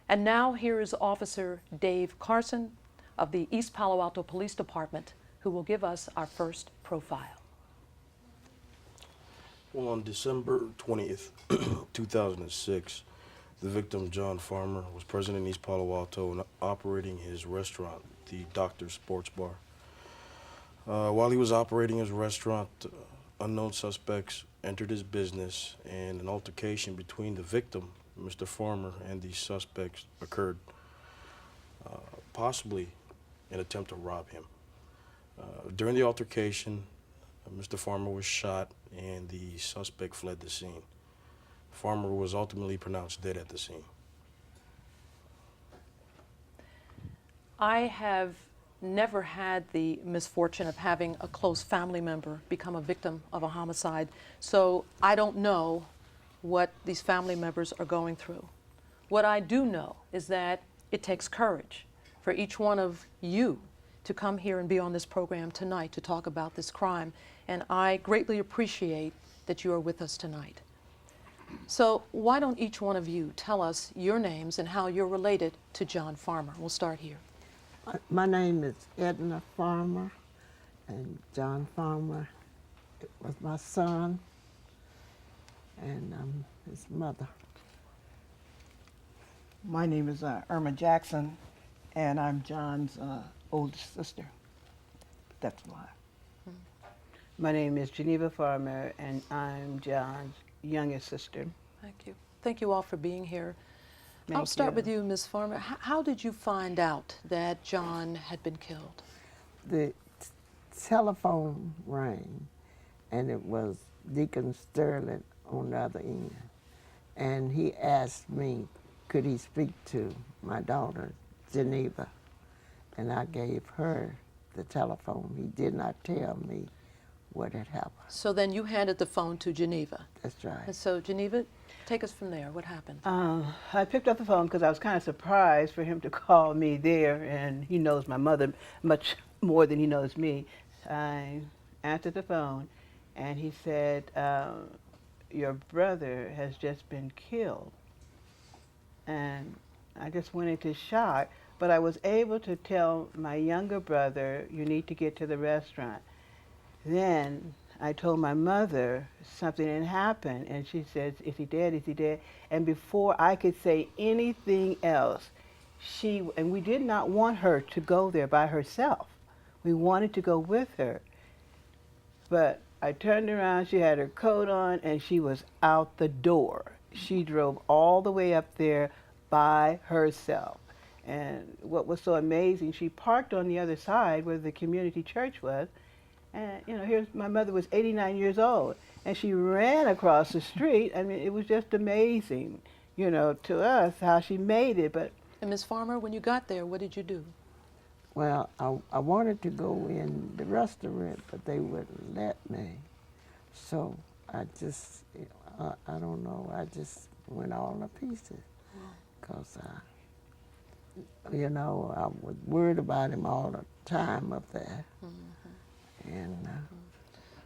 And now here is Officer Dave Carson of the East Palo Alto Police Department, who will give us our first profile. Well, on December 20th, 2006, the victim, John Farmer, was present in East Palo Alto and operating his restaurant, the Doctor Sports Bar. While he was operating his restaurant, unknown suspects entered his business, and an altercation between the victim, Mr. Farmer, and the suspects occurred, possibly an attempt to rob him. During the altercation, Mr. Farmer was shot and the suspect fled the scene. Farmer was ultimately pronounced dead at the scene. I have never had the misfortune of having a close family member become a victim of a homicide, so I don't know what these family members are going through. What I do know is that it takes courage for each one of you to come here and be on this program tonight to talk about this crime, and I greatly appreciate that you are with us tonight. So why don't each one of you tell us your names and how you're related to John Farmer? We'll start here. My name is Edna Farmer, and John Farmer was my son, and I'm his mother. My name is Erma Jackson, and I'm John's oldest sister. That's why. My name is Geneva Farmer, and I'm John's youngest sister. Thank you. Thank you all for being here. I'll Thank start you. with you, Ms. Farmer. How did you find out that John had been killed? The telephone rang, and it was Deacon Sterling on the other end. And he asked me, could he speak to my daughter, Geneva? And I gave her the telephone. He did not tell me what had happened. So then you handed the phone to Geneva. That's right. And so, Geneva, take us from there. What happened? I picked up the phone because I was kind of surprised for him to call me there, and he knows my mother much more than he knows me. I answered the phone, and he said, your brother has just been killed. And I just went into shock, but I was able to tell my younger brother, you need to get to the restaurant. Then I told my mother something had happened, and she said, is he dead, is he dead? And before I could say anything else, and we did not want her to go there by herself. We wanted to go with her. But I turned around, she had her coat on, and she was out the door. She drove all the way up there by herself. And what was so amazing, she parked on the other side where the community church was. And, you know, here's my mother was 89 years old, and she ran across the street. I mean, it was just amazing, you know, to us how she made it. But And Ms. Farmer, when you got there, what did you do? Well, I wanted to go in the restaurant, but they wouldn't let me. So I just, I don't know, I just went all to pieces. Because, you know, I was worried about him all the time up there. And,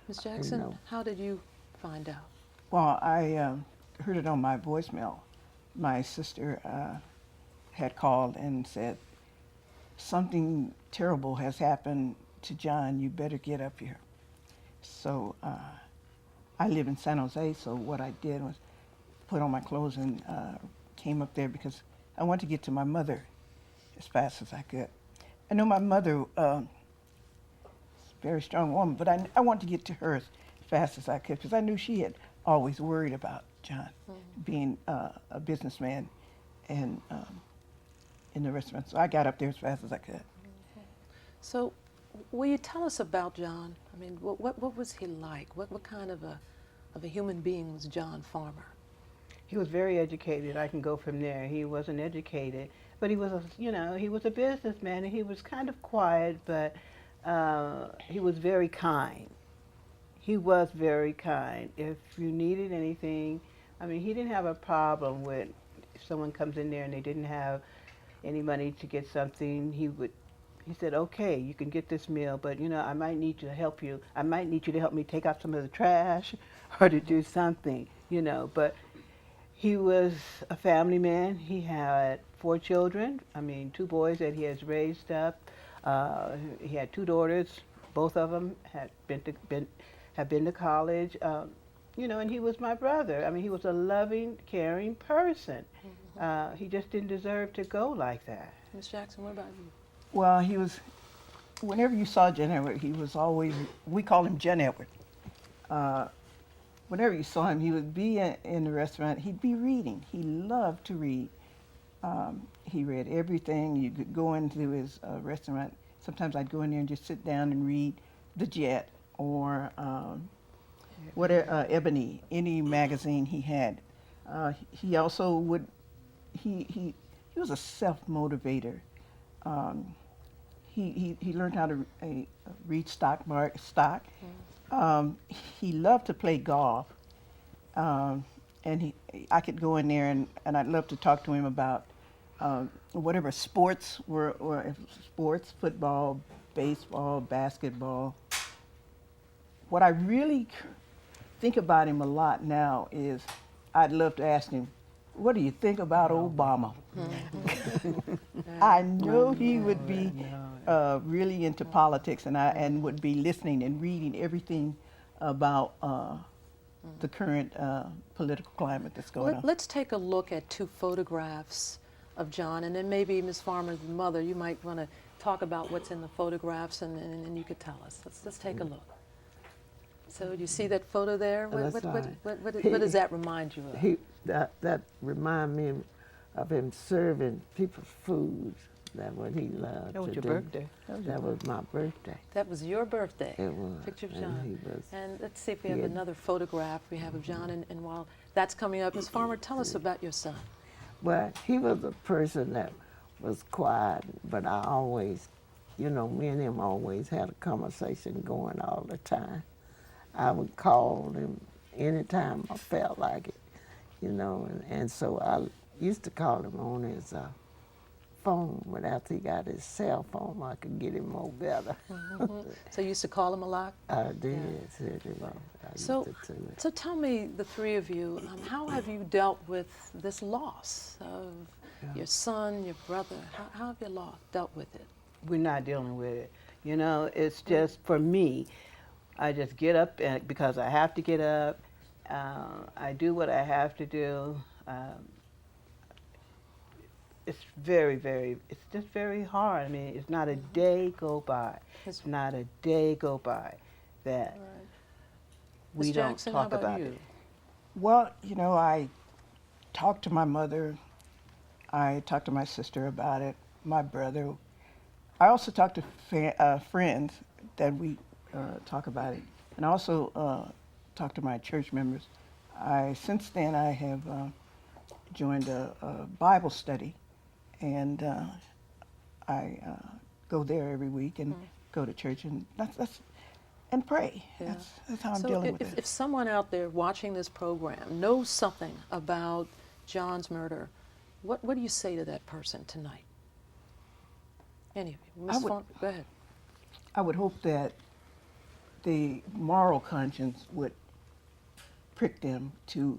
Ms. Jackson, know. how did you find out? Well, I heard it on my voicemail. My sister had called and said, something terrible has happened to John. You better get up here. So I live in San Jose, so what I did was put on my clothes and came up there because I wanted to get to my mother as fast as I could. I know my mother very strong woman, but I wanted to get to her as fast as I could because I knew she had always worried about John being a businessman and in the restaurant. So I got up there as fast as I could. So, will you tell us about John? I mean, what was he like? What kind of a human being was John Farmer? he was very educated. I can go from there. He wasn't educated, but he was he was a businessman, and he was kind of quiet, but he was very kind. He was very kind. If you needed anything, I mean, he didn't have a problem with if someone comes in there and they didn't have any money to get something, he said, okay, you can get this meal, but I might need to help you. I might need you to help me take out some of the trash or to do something, but He was a family man. He had 4 children. I mean, 2 boys that he has raised up. He had 2 daughters. Both of them had been to college. And he was my brother. I mean, he was a loving, caring person. He just didn't deserve to go like that. Ms. Jackson, what about you? Well, he was, whenever you saw Jen Edward, he was always, we call him Jen Edward. Whenever you saw him, he would be in the restaurant, he'd be reading. He loved to read. He read everything. You could go into his restaurant. Sometimes I'd go in there and just sit down and read The Jet or Ebony, any magazine he had. He also would, he was a self-motivator. He learned how to read stock. He loved to play golf. And I could go in there and I'd love to talk to him about whatever sports were sports, football, baseball, basketball. What I really think about him a lot now is I'd love to ask him, what do you think about Obama? I know he would be really into politics and would be listening and reading everything about the current political climate that's going on. Let's take a look at 2 photographs of John, and then maybe Ms. Farmer's mother, you might want to talk about what's in the photographs, and you could tell us. Let's take a look. So you see that photo there? What does that remind you of? That remind me of him serving people food. That what he loved. That was to your do. birthday. That was my birthday. That was your birthday. It was. Picture of and John. he was- And let's see if we have he had- another photograph we have of John. And while that's coming up, Ms. Farmer, tell us about your son. Well, he was a person that was quiet, but I always, me and him always had a conversation going all the time. I would call him anytime I felt like it, and so I used to call him on his phone, but after he got his cell phone, I could get him more better. So you used to call him a lot? I did, certainly. I used So, to do it. so tell me, the 3 of you, how have you dealt with this loss of your son, your brother? How have you dealt with it? We're not dealing with it. It's just, for me, I just get up because I have to get up. I do what I have to do. It's it's just very hard. I mean, it's not a day go by. It's not a day go by that we Ms. don't Jackson, talk how about about you? it. Well, I talked to my mother. I talked to my sister about it, my brother. I also talked to friends that we talk about it. And I also talk to my church members. Since then, I have joined a Bible study, and I go there every week and go to church, and and pray. Yeah. That's how I'm So dealing with if it. someone out there watching this program knows something about John's murder, what do you say to that person tonight? Any of you? Ms. Farmer, go ahead. I would hope that the moral conscience would prick them to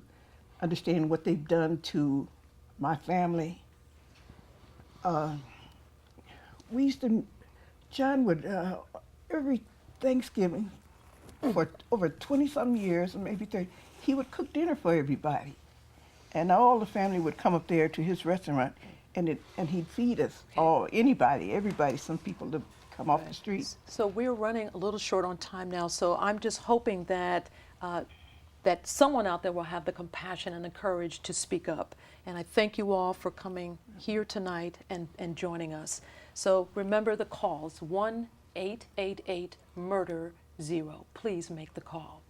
understand what they've done to my family. John would, every Thanksgiving for over 20-some years, or maybe 30, he would cook dinner for everybody. And all the family would come up there to his restaurant, and he'd feed us, everybody, some people to come off the street. So we're running a little short on time now, so I'm just hoping that that someone out there will have the compassion and the courage to speak up. And I thank you all for coming here tonight and joining us. So remember the calls, 1-888-MURDER-0. Please make the call.